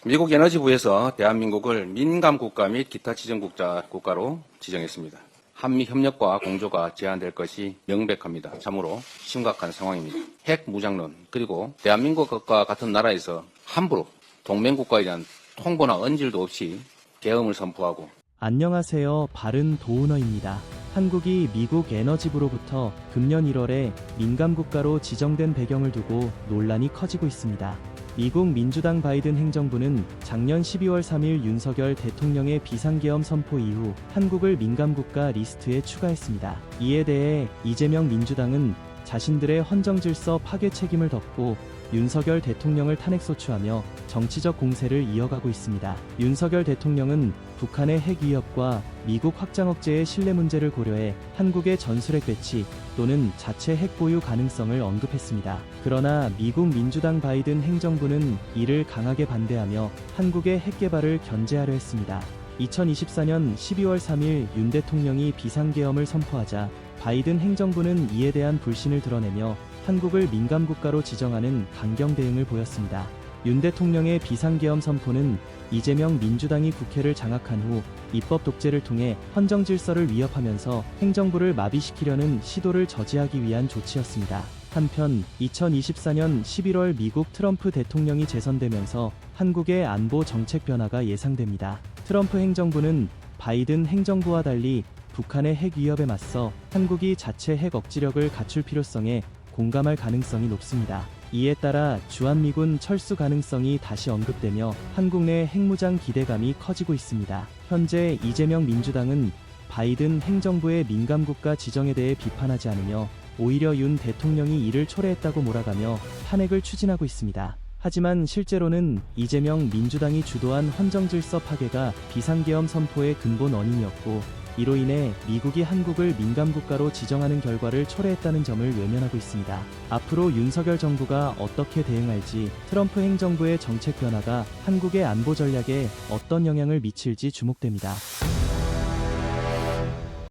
미국 에너지부에서 대한민국을 민감국가 및 기타 지정국가로 지정했습니다. 한미 협력과 공조가 제한될 것이 명백합니다. 참으로 심각한 상황입니다. 핵 무장론 그리고 대한민국과 같은 나라에서 함부로 동맹국가에 대한 통보나 언질도 없이 계엄을 선포하고. 안녕하세요. 바른 도우너입니다. 한국이 미국 에너지부로부터 금년 1월에 민감국가로 지정된 배경을 두고 논란이 커지고 있습니다. 미국 민주당 바이든 행정부는 작년 12월 3일 윤석열 대통령의 비상계엄 선포 이후 한국을 민감국가 리스트에 추가했습니다. 이에 대해 이재명 민주당은 자신들의 헌정질서 파괴 책임을 덮고 윤석열 대통령을 탄핵소추하며 정치적 공세를 이어가고 있습니다. 윤석열 대통령은 북한의 핵 위협과 미국 확장 억제의 신뢰 문제를 고려해 한국의 전술핵 배치 또는 자체 핵 보유 가능성을 언급했습니다. 그러나 미국 민주당 바이든 행정부는 이를 강하게 반대하며 한국의 핵 개발을 견제하려 했습니다. 2024년 12월 3일 윤 대통령이 비상계엄을 선포하자 바이든 행정부는 이에 대한 불신을 드러내며 한국을 민감국가로 지정하는 강경 대응을 보였습니다. 윤 대통령의 비상계엄 선포는 이재명 민주당이 국회를 장악한 후 입법 독재를 통해 헌정질서를 위협하면서 행정부를 마비시키려는 시도를 저지하기 위한 조치였습니다. 한편 2024년 11월 미국 트럼프 대통령이 재선되면서 한국의 안보 정책 변화가 예상됩니다. 트럼프 행정부는 바이든 행정부와 달리 북한의 핵 위협에 맞서 한국이 자체 핵 억지력을 갖출 필요성에 공감할 가능성이 높습니다. 이에 따라 주한미군 철수 가능성이 다시 언급되며 한국 내 핵무장 기대감이 커지고 있습니다. 현재 이재명 민주당은 바이든 행정부의 민감국가 지정에 대해 비판하지 않으며 오히려 윤 대통령이 이를 초래했다고 몰아가며 탄핵을 추진하고 있습니다. 하지만 실제로는 이재명 민주당이 주도한 헌정질서 파괴가 비상계엄 선포의 근본 원인이었고 이로 인해 미국이 한국을 민감국가로 지정하는 결과를 초래했다는 점을 외면하고 있습니다. 앞으로 윤석열 정부가 어떻게 대응할지, 트럼프 행정부의 정책 변화가 한국의 안보 전략에 어떤 영향을 미칠지 주목됩니다.